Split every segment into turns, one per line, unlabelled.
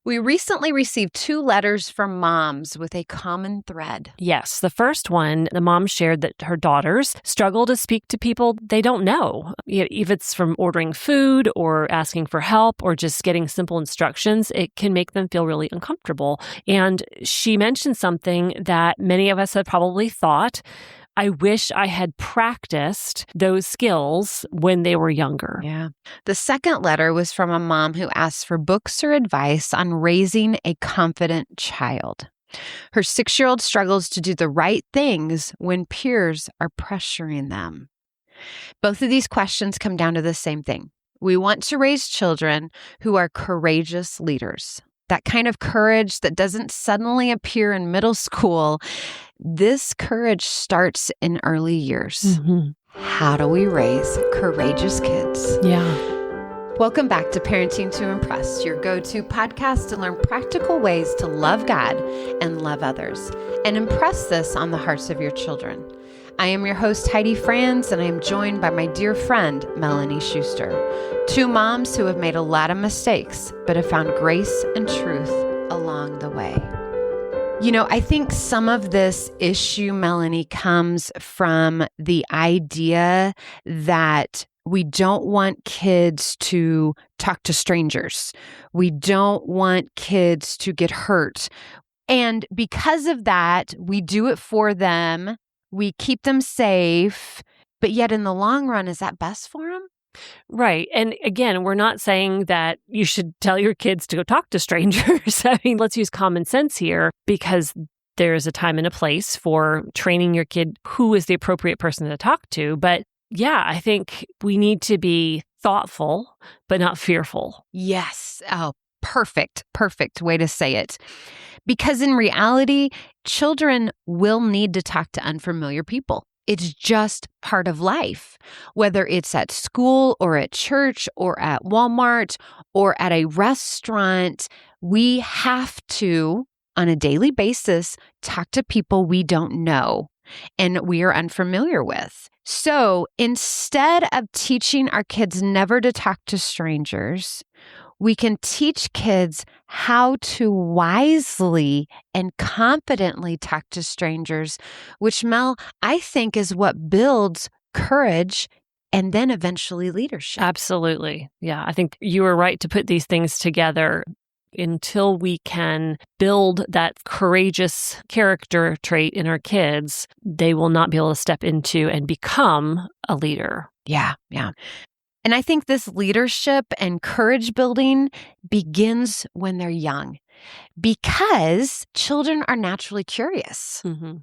We recently received 2 letters from moms with a common thread.
Yes. The first one, the mom shared that her daughters struggle to speak to people they don't know. If it's from ordering food or asking for help or just getting simple instructions, it can make them feel really uncomfortable. And she mentioned something that many of us have probably thought, I wish I had practiced those skills when they were younger.
Yeah. The second letter was from a mom who asked for books or advice on raising a confident child. Her 6-year-old struggles to do the right things when peers are pressuring them. Both of these questions come down to the same thing. We want to raise children who are courageous leaders. That kind of courage that doesn't suddenly appear in middle school. This courage starts in early years.
Mm-hmm.
How do we raise courageous kids?
Yeah.
Welcome back to Parenting to Impress, your go-to podcast to learn practical ways to love God and love others and impress this on the hearts of your children. I am your host, Heidi Franz, and I am joined by my dear friend, Melanie Schuster. 2 moms who have made a lot of mistakes, but have found grace and truth along the way. You know, I think some of this issue, Melanie, comes from the idea that we don't want kids to talk to strangers. We don't want kids to get hurt. And because of that, we do it for them. We keep them safe. But yet in the long run, is that best for them?
Right. And again, we're not saying that you should tell your kids to go talk to strangers. I mean, let's use common sense here because there's a time and a place for training your kid who is the appropriate person to talk to. But yeah, I think we need to be thoughtful, but not fearful.
Yes. Oh, perfect way to say it. Because in reality, children will need to talk to unfamiliar people. It's just part of life, whether it's at school or at church or at Walmart or at a restaurant. We have to, on a daily basis, talk to people we don't know and we are unfamiliar with. So instead of teaching our kids never to talk to strangers, we can teach kids how to wisely and confidently talk to strangers, which, Mel, I think is what builds courage and then eventually leadership.
Absolutely. Yeah, I think you were right to put these things together. Until we can build that courageous character trait in our kids, they will not be able to step into and become a leader.
Yeah. And I think this leadership and courage building begins when they're young because children are naturally curious.
Mm-hmm.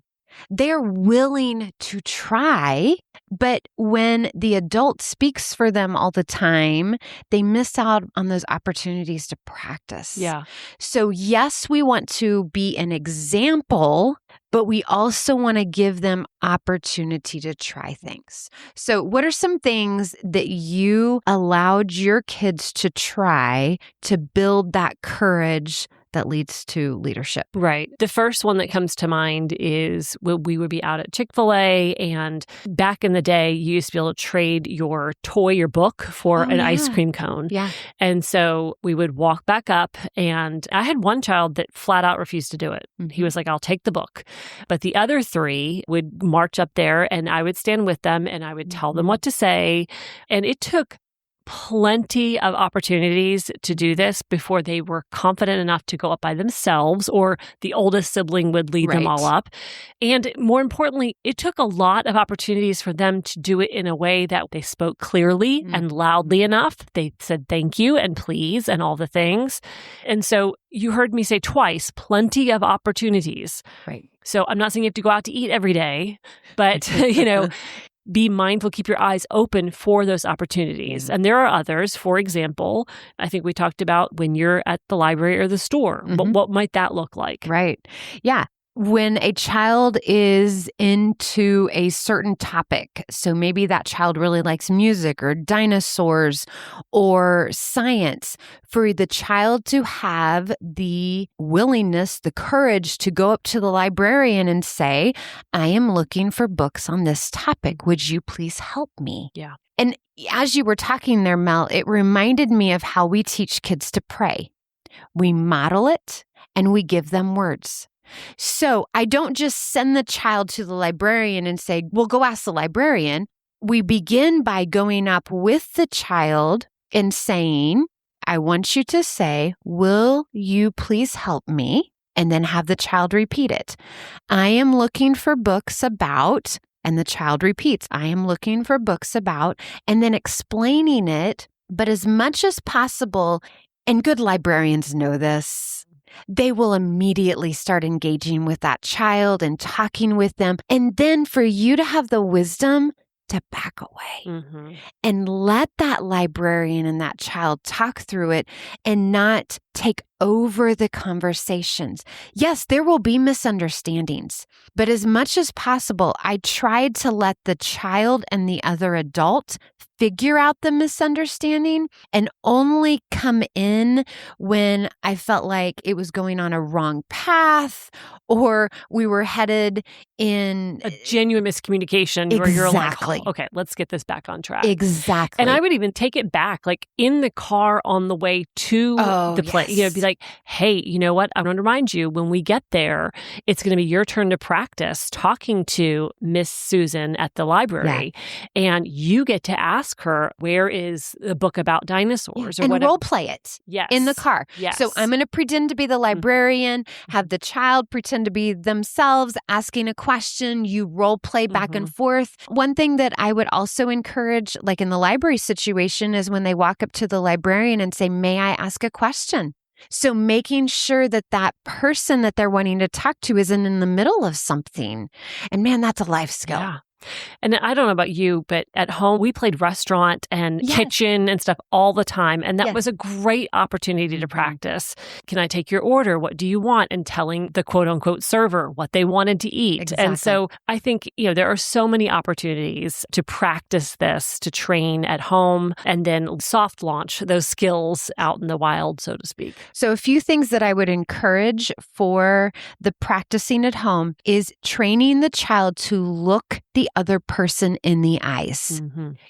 They're willing to try, but when the adult speaks for them all the time, they miss out on those opportunities to practice.
Yeah.
So yes, we want to be an example, but we also want to give them opportunity to try things. So what are some things that you allowed your kids to try to build that courage that leads to leadership?
Right. The first one that comes to mind is we would be out at Chick-fil-A, and back in the day, you used to be able to trade your toy, your book, for an ice cream cone.
Yeah.
And so we would walk back up, and I had one child that flat out refused to do it. He was like, I'll take the book. But the other 3 would march up there, and I would stand with them, and I would tell them what to say. And it took plenty of opportunities to do this before they were confident enough to go up by themselves, or the oldest sibling would lead them all up. And more importantly, it took a lot of opportunities for them to do it in a way that they spoke clearly and loudly enough. They said thank you and please and all the things. And so you heard me say twice, plenty of opportunities.
Right.
So I'm not saying you have to go out to eat every day, but be mindful, keep your eyes open for those opportunities. And there are others. For example, I think we talked about when you're at the library or the store. What might that look like?
Right. Yeah. When a child is into a certain topic, so maybe that child really likes music or dinosaurs or science, for the child to have the willingness, the courage to go up to the librarian and say, I am looking for books on this topic. Would you please help me?
Yeah.
And as you were talking there, Mel, it reminded me of how we teach kids to pray. we model it, and we give them words. So I don't just send the child to the librarian and say, well, go ask the librarian. We begin by going up with the child and saying, I want you to say, will you please help me? And then have the child repeat it. I am looking for books about, and the child repeats, I am looking for books about, and then explaining it. But as much as possible, and good librarians know this, they will immediately start engaging with that child and talking with them. And then for you to have the wisdom to back away and let that librarian and that child talk through it and not take over the conversations. Yes, there will be misunderstandings, but as much as possible, I tried to let the child and the other adult figure out the misunderstanding and only come in when I felt like it was going on a wrong path or we were headed in
a genuine miscommunication where you're like, oh, okay, let's get this back on track.
Exactly.
And I would even take it back, like in the car on the way to the place, be like, hey, you know what? I'm going to remind you when we get there, it's going to be your turn to practice talking to Miss Susan at the library. And you get to ask her, where is the book about dinosaurs or
and
whatever.
role play it in the car. So I'm going to pretend to be the librarian, have the child pretend to be themselves, asking a question. You role play back and forth. One thing that I would also encourage, like in the library situation, is when they walk up to the librarian and say, may I ask a question? So making sure that that person that they're wanting to talk to isn't in the middle of something. And man, that's a life skill.
Yeah. And I don't know about you, but at home, we played restaurant and kitchen and stuff all the time. And that was a great opportunity to practice. Can I take your order? What do you want? And telling the quote unquote server what they wanted to eat.
Exactly.
And so I think, there are so many opportunities to practice this, to train at home and then soft launch those skills out in the wild, so to speak.
So a few things that I would encourage for the practicing at home is training the child to look the other person in the eyes.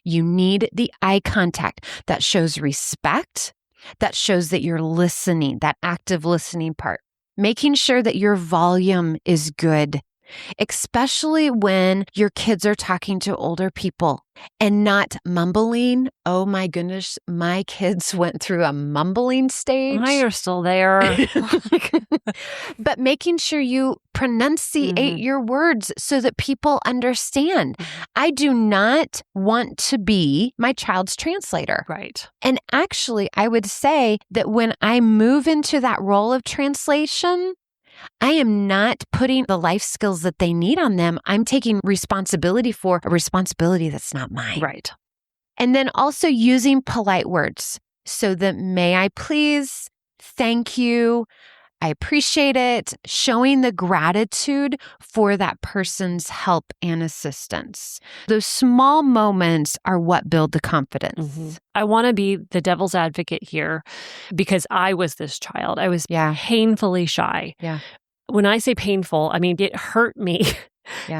You need the eye contact that shows respect, that shows that you're listening, that active listening part. Making sure that your volume is good, especially when your kids are talking to older people and not mumbling. Oh my goodness, my kids went through a mumbling stage.
Mine are still there.
But making sure you pronunciate your words so that people understand. I do not want to be my child's translator.
Right.
And actually, I would say that when I move into that role of translation, I am not putting the life skills that they need on them. I'm taking responsibility for a responsibility that's not mine.
Right.
And then also using polite words. So that may I please, thank you, I appreciate it, showing the gratitude for that person's help and assistance. Those small moments are what build the confidence.
I want to be the devil's advocate here because I was this child. I was painfully shy. When I say painful, I mean, it hurt me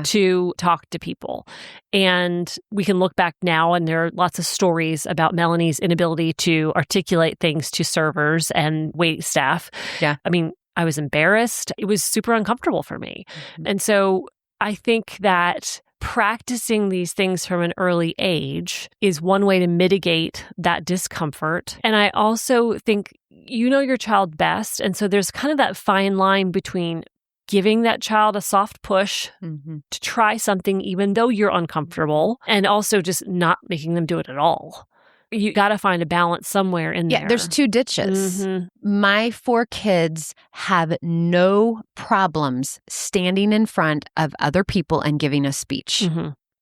to talk to people. And we can look back now and there are lots of stories about Melanie's inability to articulate things to servers and wait staff. I mean, I was embarrassed. It was super uncomfortable for me. And so I think that practicing these things from an early age is one way to mitigate that discomfort. And I also think you know your child best. And so there's kind of that fine line between giving that child a soft push to try something, even though you're uncomfortable, and also just not making them do it at all. You got to find a balance somewhere in there.
Yeah, there's two ditches. My 4 kids have no problems standing in front of other people and giving a speech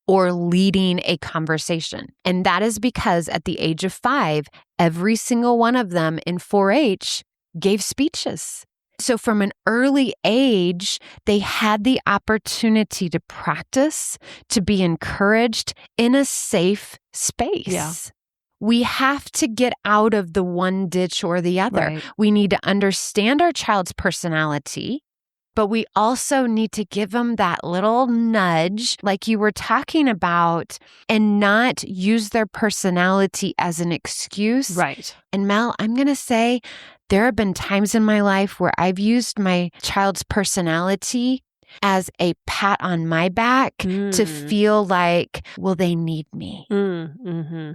or leading a conversation. And that is because at the age of 5, every single one of them in 4-H gave speeches. So from an early age, they had the opportunity to practice, to be encouraged in a safe space. We have to get out of the one ditch or the other. We need to understand our child's personality, but we also need to give them that little nudge, like you were talking about, and not use their personality as an excuse.
Right.
And Mel, I'm going to say There have been times in my life where I've used my child's personality as a pat on my back to feel like, well, they need me.
Mm-hmm.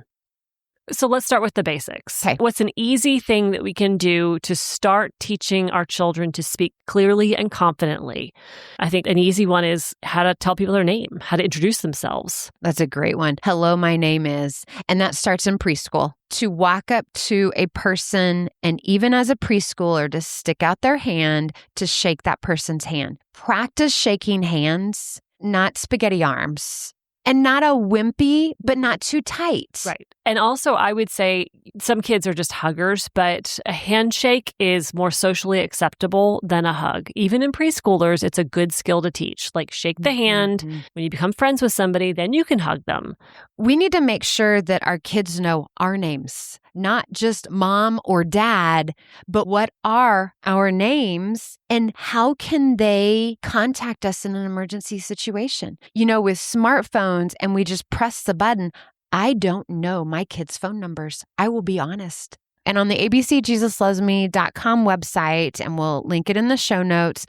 So let's start with the basics.
Okay.
What's an easy thing that we can do to start teaching our children to speak clearly and confidently? I think an easy one is how to tell people their name, how to introduce themselves.
That's a great one. Hello, my name is. And that starts in preschool. To walk up to a person and even as a preschooler, to stick out their hand, to shake that person's hand. Practice shaking hands, not spaghetti arms. And not a wimpy, but not too tight.
Right. And also, I would say some kids are just huggers, but a handshake is more socially acceptable than a hug. Even in preschoolers, it's a good skill to teach. Like shake the hand. When you become friends with somebody, then you can hug them.
We need to make sure that our kids know our names, not just mom or dad, but what are our names and how can they contact us in an emergency situation? You know, with smartphones and we just press the button, I don't know my kids' phone numbers. I will be honest. And on the ABCJesusLovesMe.com website, and we'll link it in the show notes,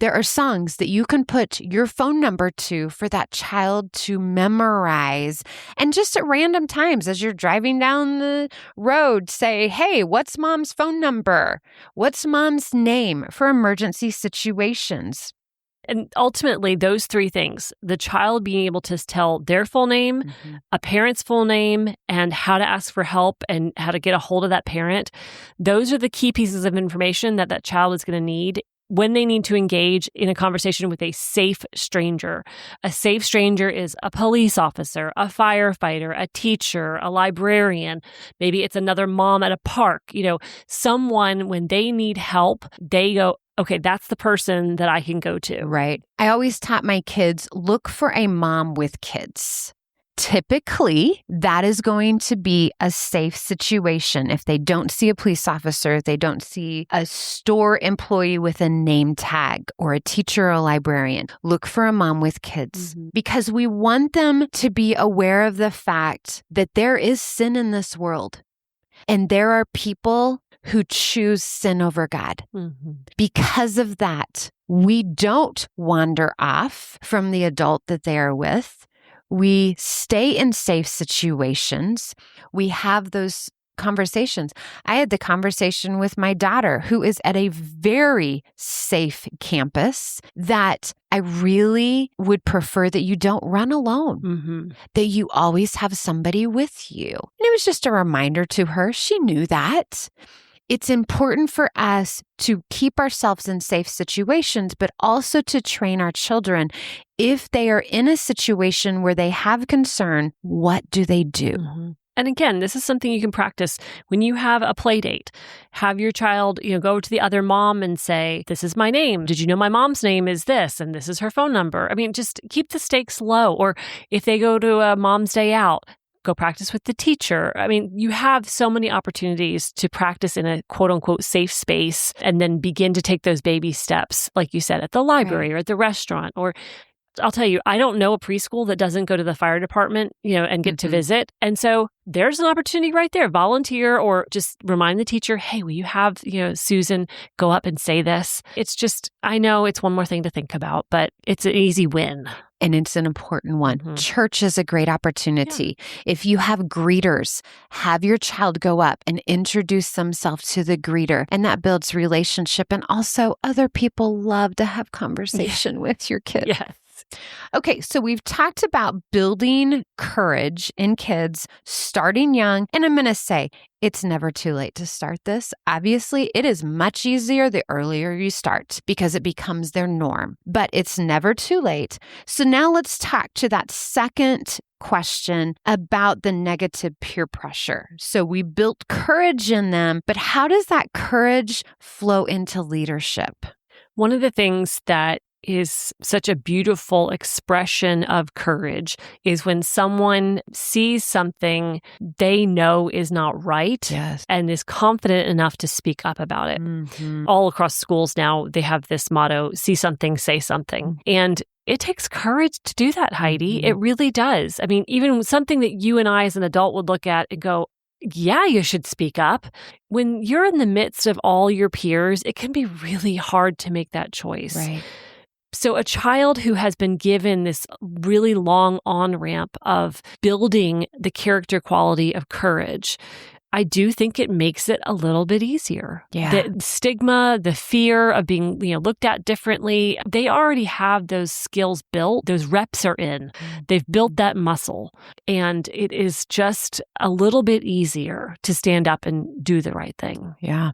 there are songs that you can put your phone number to for that child to memorize. And just at random times as you're driving down the road, say, hey, what's mom's phone number? What's mom's name for emergency situations?
And ultimately, those three things, the child being able to tell their full name, a parent's full name, and how to ask for help and how to get a hold of that parent, those are the key pieces of information that that child is going to need when they need to engage in a conversation with a safe stranger. A safe stranger is a police officer, a firefighter, a teacher, a librarian. Maybe it's another mom at a park. You know, someone, when they need help, they go, okay, that's the person that I can go to.
Right. I always taught my kids, look for a mom with kids. Typically, that is going to be a safe situation. If they don't see a police officer, if they don't see a store employee with a name tag or a teacher or a librarian, look for a mom with kids because we want them to be aware of the fact that there is sin in this world and there are people who choose sin over God. Because of that, we don't wander off from the adult that they are with. We stay in safe situations. We have those conversations. I had the conversation with my daughter, who is at a very safe campus, that I really would prefer that you don't run alone, that you always have somebody with you. And it was just a reminder to her. She knew that. It's important for us to keep ourselves in safe situations, but also to train our children. If they are in a situation where they have concern, what do they do?
And again, this is something you can practice when you have a play date. Have your child, go to the other mom and say, this is my name. Did you know my mom's name is this? And this is her phone number. I mean, just keep the stakes low. Or if they go to a mom's day out, go practice with the teacher. I mean, you have so many opportunities to practice in a quote unquote safe space and then begin to take those baby steps, like you said, at the library or at the restaurant. Or I'll tell you, I don't know a preschool that doesn't go to the fire department, and get to visit. And so there's an opportunity right there. Volunteer or just remind the teacher, hey, will you have, Susan go up and say this? It's just, I know it's one more thing to think about, but it's an easy win.
And it's an important one. Church is a great opportunity. If you have greeters, have your child go up and introduce themselves to the greeter. And that builds relationship. And also other people love to have conversation with your kids.
Yes.
Okay, so we've talked about building courage in kids, starting young. And I'm going to say, it's never too late to start this. Obviously, it is much easier the earlier you start because it becomes their norm. But it's never too late. So now let's talk to that second question about the negative peer pressure. So we built courage in them, but how does that courage flow into leadership?
One of the things that is such a beautiful expression of courage is when someone sees something they know is not right and is confident enough to speak up about it. All across schools now, they have this motto, see something, say something. And it takes courage to do that, Heidi. It really does. I mean, even something that you and I as an adult would look at and go, yeah, you should speak up. When you're in the midst of all your peers, it can be really hard to make that choice.
Right.
So a child who has been given this really long on-ramp of building the character quality of courage, I do think it makes it a little bit easier.
Yeah.
The stigma, the fear of being, looked at differently, they already have those skills built. Those reps are in. They've built that muscle. And it is just a little bit easier to stand up and do the right thing.
Yeah.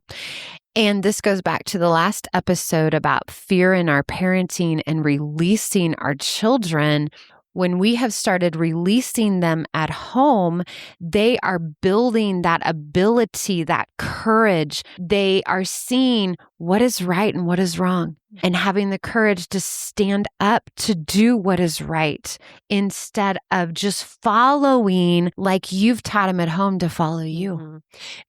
And this goes back to the last episode about fear in our parenting and releasing our children. When we have started releasing them at home, they are building that ability, that courage. They are seeing what is right and what is wrong, and having the courage to stand up to do what is right instead of just following like you've taught them at home to follow you.
Mm-hmm.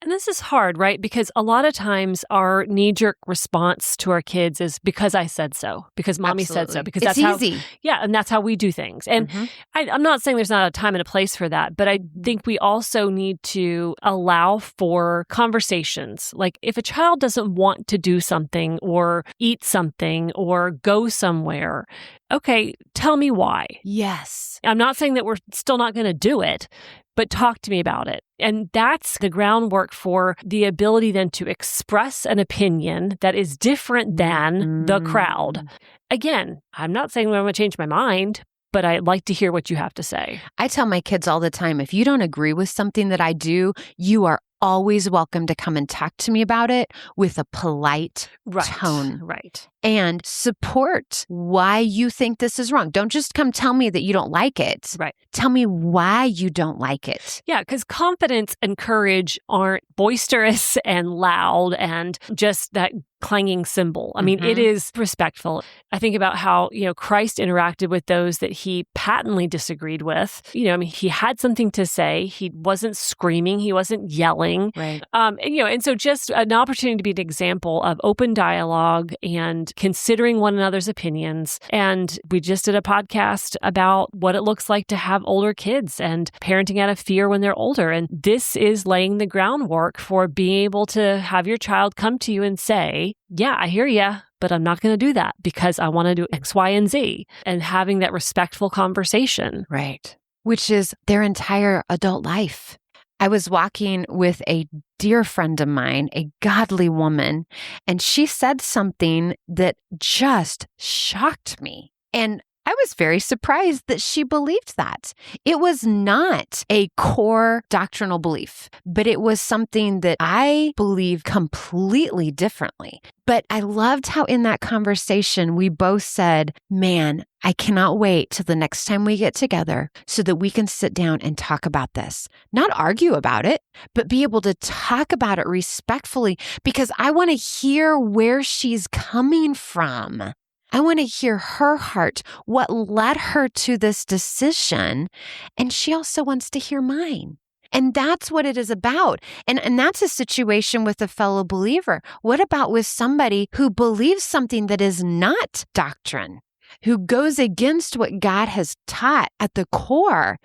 And this is hard, right? Because a lot of times our knee-jerk response to our kids is because I said so, because mommy said so, because that's
easy.
And that's how we do things. And I'm not saying there's not a time and a place for that, but I think we also need to allow for conversations. Like if a child doesn't want to do something or eat something or go somewhere, okay, tell me why.
Yes.
I'm not saying that we're still not going to do it, but talk to me about it. And that's the groundwork for the ability then to express an opinion that is different than the crowd. Again, I'm not saying I'm going to change my mind, but I'd like to hear what you have to say.
I tell my kids all the time, if you don't agree with something that I do, you are always welcome to come and talk to me about it with a polite tone.
Right.
And support why you think this is wrong. Don't just come tell me that you don't like it.
Right.
Tell me why you don't like it.
Yeah, because confidence and courage aren't boisterous and loud and just that clanging cymbal. I mean, it is respectful. I think about how, Christ interacted with those that he patently disagreed with. He had something to say. He wasn't screaming. He wasn't yelling.
Right.
And so just an opportunity to be an example of open dialogue and considering one another's opinions. And we just did a podcast about what it looks like to have older kids and parenting out of fear when they're older. And this is laying the groundwork for being able to have your child come to you and say, yeah, I hear you, but I'm not going to do that because I want to do X, Y, and Z, and having that respectful conversation.
Right. Which is their entire adult life. I was walking with a dear friend of mine, a godly woman, and she said something that just shocked me. And I was very surprised that she believed that. It was not a core doctrinal belief, but it was something that I believe completely differently. But I loved how in that conversation, we both said, man, I cannot wait till the next time we get together so that we can sit down and talk about this. Not argue about it, but be able to talk about it respectfully because I want to hear where she's coming from. I want to hear her heart, what led her to this decision. And she also wants to hear mine. And that's what it is about. And that's a situation with a fellow believer. What about with somebody who believes something that is not doctrine, who goes against what God has taught at the core?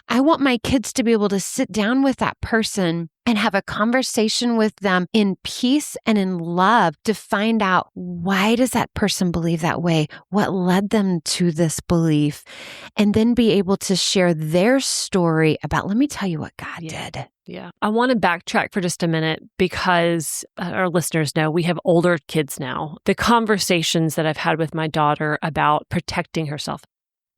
I want my kids to be able to sit down with that person and have a conversation with them in peace and in love to find out, why does that person believe that way? What led them to this belief? And then be able to share their story about, let me tell you what God did.
Yeah. I want to backtrack for just a minute because our listeners know we have older kids now. The conversations that I've had with my daughter about protecting herself.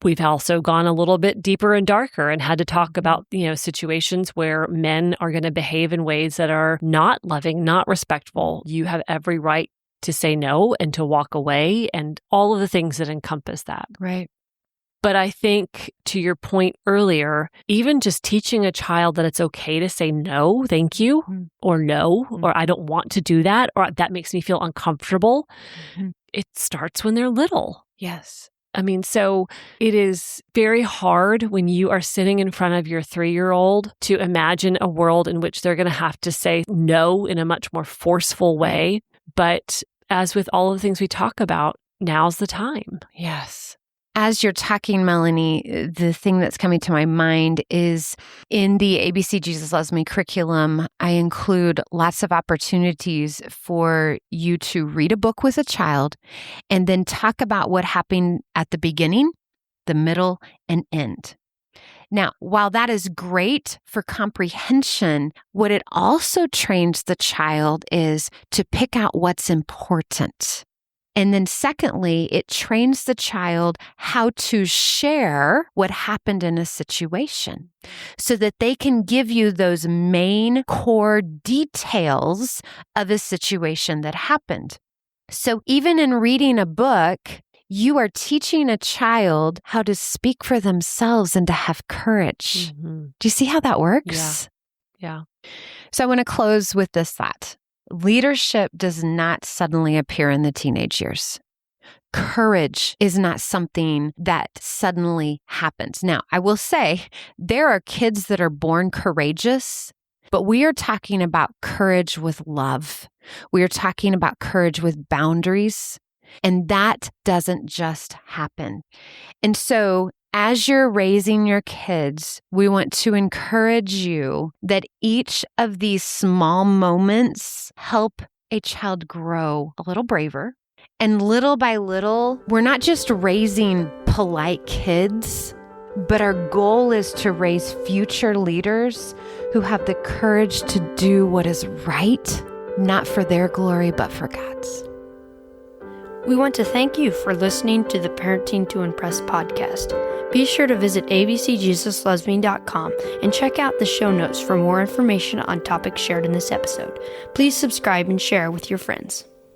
We've also gone a little bit deeper and darker and had to talk about, situations where men are going to behave in ways that are not loving, not respectful. You have every right to say no and to walk away and all of the things that encompass that.
Right.
But I think to your point earlier, even just teaching a child that it's okay to say no, thank you, or no, or I don't want to do that, or that makes me feel uncomfortable. It starts when they're little.
Yes.
I mean, so it is very hard when you are sitting in front of your 3-year-old to imagine a world in which they're going to have to say no in a much more forceful way. But as with all of the things we talk about, now's the time.
Yes. As you're talking, Melanie, the thing that's coming to my mind is in the ABC Jesus Loves Me curriculum, I include lots of opportunities for you to read a book with a child and then talk about what happened at the beginning, the middle, and end. Now, while that is great for comprehension, what it also trains the child is to pick out what's important. And then secondly, it trains the child how to share what happened in a situation so that they can give you those main core details of a situation that happened. So even in reading a book, you are teaching a child how to speak for themselves and to have courage. Do you see how that works?
Yeah.
So I want to close with this thought. Leadership does not suddenly appear in the teenage years. Courage is not something that suddenly happens. Now, I will say there are kids that are born courageous, but we are talking about courage with love. We are talking about courage with boundaries, and that doesn't just happen. And so as you're raising your kids, we want to encourage you that each of these small moments help a child grow a little braver. And little by little, we're not just raising polite kids, but our goal is to raise future leaders who have the courage to do what is right, not for their glory, but for God's.
We want to thank you for listening to the Parenting to Impress podcast. Be sure to visit ABCJesusLovesMe.com and check out the show notes for more information on topics shared in this episode. Please subscribe and share with your friends.